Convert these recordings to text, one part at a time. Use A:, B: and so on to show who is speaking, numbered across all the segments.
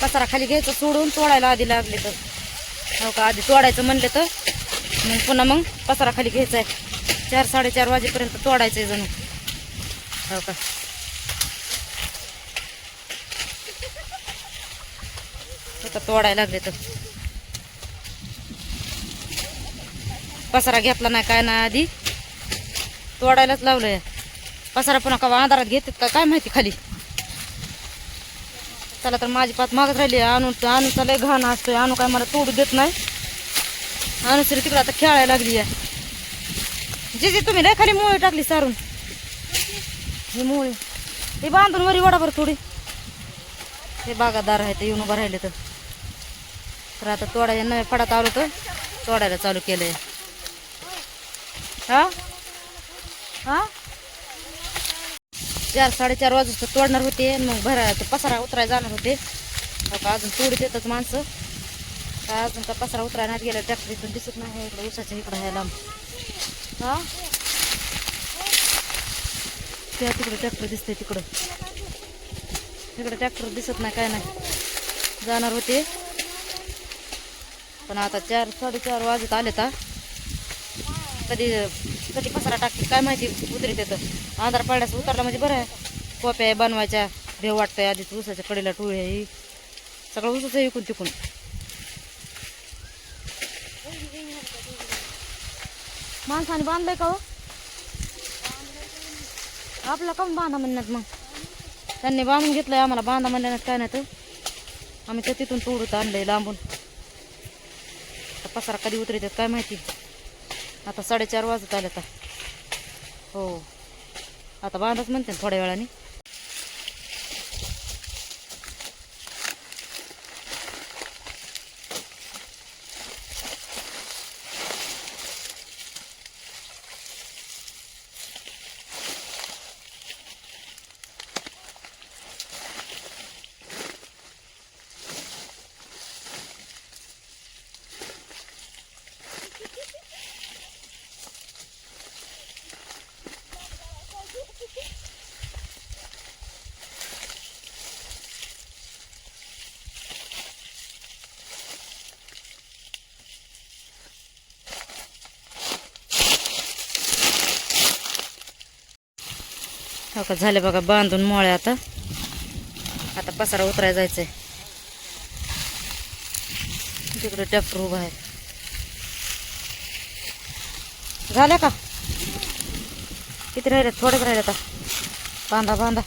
A: पसारा खाली घ्यायचं सोडून तोडायला आधी लागले तर हो का. आधी तोडायचं म्हणले तर मग पुन्हा मग पसारा खाली घ्यायचा आहे. 4-4:30 वाजेपर्यंत तोडायचं आहे जणू हो का. आता तोडायला लागले तर पसारा घेतला नाही काय नाही आधी तोडायलाच लावलंय. पसारा पुन्हा का अंधारात घेतात का काय माहिती खाली. चला तर माझी पात मागत राहिली. आणूचा लय घाण असतोय. आणू काय मला तोडू देत नाही. आणू तरी तिकडे आता खेळायला लागली आहे. जे तुम्ही लय खाली मुळे टाकली सारून ही मुळे हे बांधून वरी वडाभर थोडी. हे बागादार आहे ते येऊन उभं राहिले तर आता तोडायला नव्या फडात आलो तर तोडायला चालू केलंय. हा हा 4-4:30 वाजता तोडणार होते मग भरायला पसारा उतरायला जाणार होते. अजून तोडीत येतच माणसं. अजून का पसारा उतरायला गेला ट्रॅक्टरीतून दिसत नाही. इकडं उसाच्या इकडं आहे लांब. हा त्या तिकडे ट्रॅक्टर दिसते तिकडं. तिकडे ट्रॅक्टर दिसत नाही काय नाही. जाणार होते पण आता 4-4:30 वाजत आले तर कधी कधी पसारा टाकते काय माहिती. उतरीत येतं अंधार पडल्यास उतरला म्हणजे बरं आहे. कोप्या बनवायच्या भेव वाटतंय. आधीच उसाच्या कडेला टोळी आहे. सगळं उसच आहे इकून तिकून. माणसाने बांधलंय का हो आपला कम बांधा म्हणण्यात. मग त्यांनी बांधून घेतलंय आम्हाला बांधा म्हणण्यात काय नाही तर आम्ही तर तिथून तोडूत आणलंय लांबून. पसारा कधी उतरत काय माहिती. आता 4:30 वाजत आले आता हो. आता बांधच म्हणते थोड्या वेळाने. हो का झाले बघा बांधून मोळ्या. आता आता पसारा उतरायला जायचंय. तिकडे ट्रॅक्टर उभा आहे. झाल्या का किती राहिले थोडेच राहिले. आता बांधा बांधा.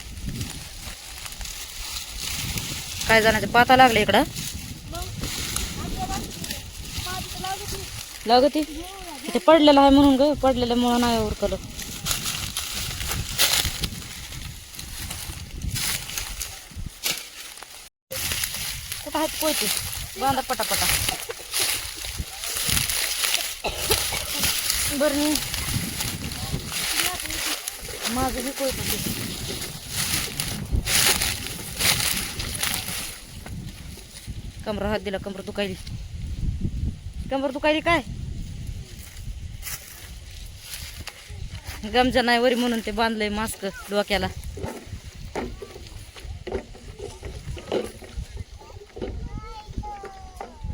A: काय जाण्याचे पाता लागले इकडं लागती. इथे पडलेलं आहे म्हणून ग पडलेल्यामुळं नाही उरकलं. कुठं आहेत कोयते बांधा पटापटा. बरं माझं ही कोयते कमर हात दिला. कमर दुखायली. कमर दुखायली काय गमजा नाही वरी म्हणून ते बांधलंय मास्क डोक्याला.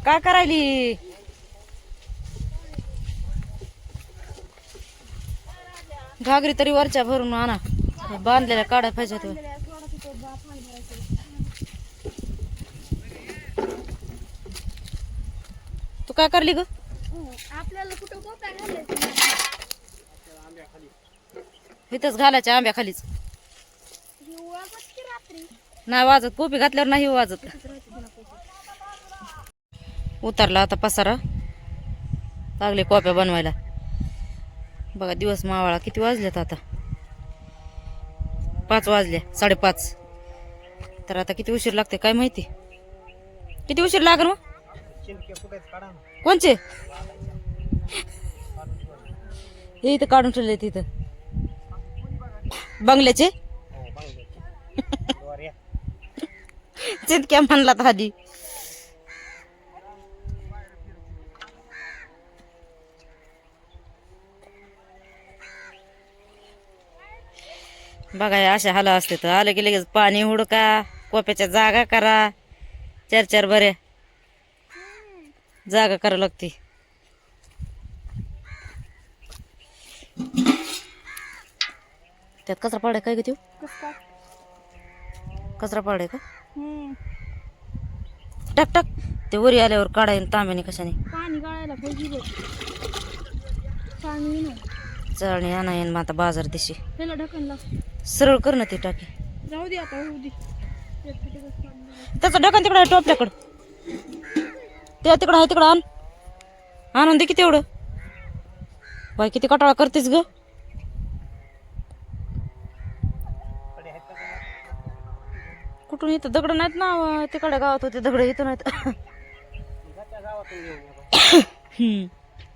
A: काय करायली घागरी तरी वरच्या भरून आणा. बांधलेल्या काढा पाहिजे. तू काय करली ग इथंच घालायच्या आंब्या खालीच नाही वाजत. कोपी घातल्यावर नाही वाजत. उतरला आता पसारा लागले कोप्या बनवायला. बघा दिवस मावळा किती वाजल्यात आता 5 वाजले 5:30. तर आता किती उशीर लागते काय माहिती. किती उशीर लागल मग कोणचे हे इथं काढून ठेवले तिथं बंगल्याचे. चितक्या म्हणला आधी. बघा अशा हाला असते तर आलं की लगेच पाणी हुडका कोप्याच्या जागा करा 4 बऱ्या जागा करावं लागते. त्यात कचरा पाडाय काय ग त्यो? कचरा पाडाय का? टाक टाक. ते वरी आल्यावर काढाय तांब्याने कशाने?
B: पाणी गाळायला पाहिजे. पाणी नाही.
A: चाळणी आणायन मग आता बाजार दिशी.
B: त्याला ढकन लाव.
A: सरळ कर ना ते टाकी.
B: जाऊ दे आता होऊ दे.
A: त्याचं ढकन तिकडं आहे टोपल्याकडं. ते तिकडं आहे तिकडं आण. आणून दे किती एवढं. बाई किती कटाळा करतेस ग. कुठून इथं दगड नाहीत ना, तिकडे गावात होते दगड, इथं नाहीत.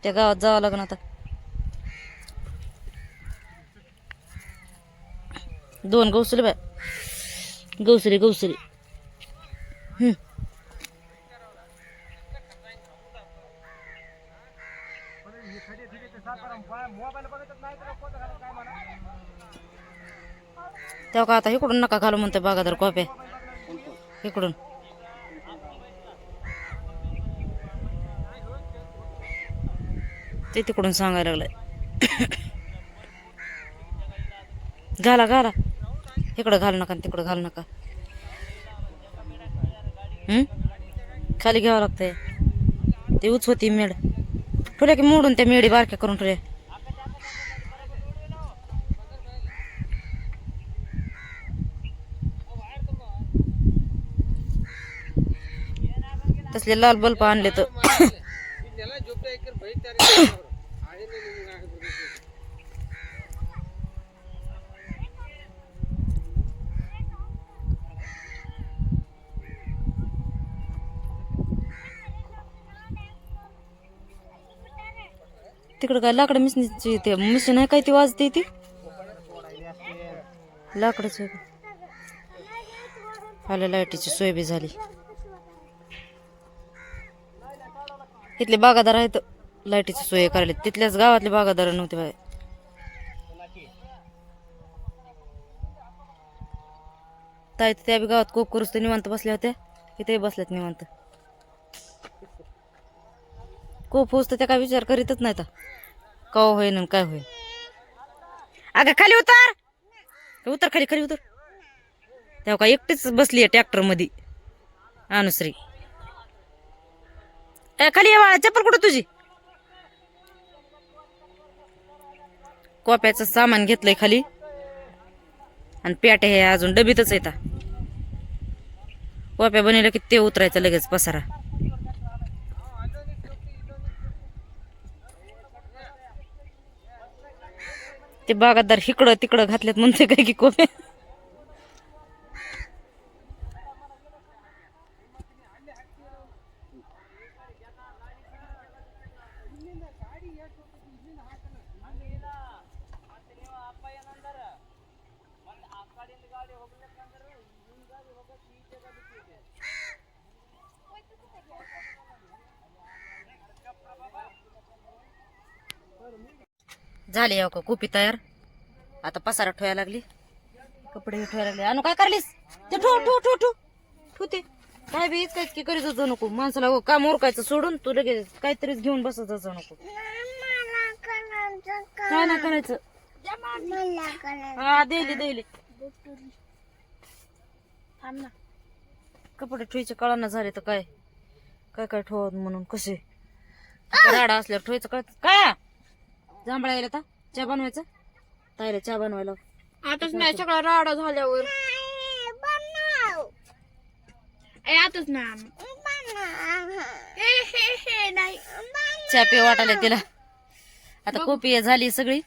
A: त्या गावात जावं लागणार आता. 2 गवसली बाय. गवसली गवसली. तेव्हा का आता इकडून नका घालू म्हणते बागादार कॉप्या. इकडून ते तिकडून सांगायला लागलाय. घाला घाला. इकडं घालू नका तिकडं घालू नका. खाली घ्यावं लागतंय. ते उच होती मेड ठुल्या की मोडून त्या मेडी बारक्या करून ठुल्या. तसले लाल बल्ब आणले तर तिकडं काय लाकडं मिशनीची ते मिशीन आहे काय ती वाजते ती लाकडच आल्या. लाईटीची सोय बी झाली. इथले बागादार आहेत लाईटीची सोय करायला. तिथल्याच गावातले बागादार नव्हते बाय. ताई त्या बी गावात कोक करूच तर निवांत बसल्या होत्या. इथे बसल्यात निवांत. कोप होस तर त्या काय विचार करीतच नाही तर कवा होईन आणि काय होईल. अगं खाली उतर. उतर खाली खाली उतर. तेव्हा का एकटीच बसली आहे ट्रॅक्टर मध्ये अनुश्री. खाली ये बाळा. चप्पल कुठं तुझी? कोप्याचं सामान घेतलंय खाली आणि पॅटे हे अजून डबीतच येतात. कोप्या बनवलं की ते उतरायचं लगेच पसारा. ते बागादार इकडं तिकडं घातल्यात म्हणते काय की कोप्या. झाली हो का कोपी तयार. आता पसारा ठेवायला लागली. कपडे ठेवायला लागले. आणू काय करलीस? ते ठो ठो ठो ठो ठो. ते काय बी इतकं की करीत जाऊ नको. माणसाला काम उरकायचं सोडून तू लगेच काहीतरीच घेऊन बसत जाऊ नको. काय ना करायचं. हा देली देली. कपडे ठेवायचे कळाना झाले तर काय काय काय ठेवत म्हणून कसे राडा असल्यावर ठेवायचं कळत काय. जांभळा यायला चहा बनवायचा. ताईला चहा बनवायला
B: आताच नाही. सगळा राडा झाल्यावर आताच नाही.
A: चहा पिऊ वाटायला तिला. आता कोपी झाली सगळी.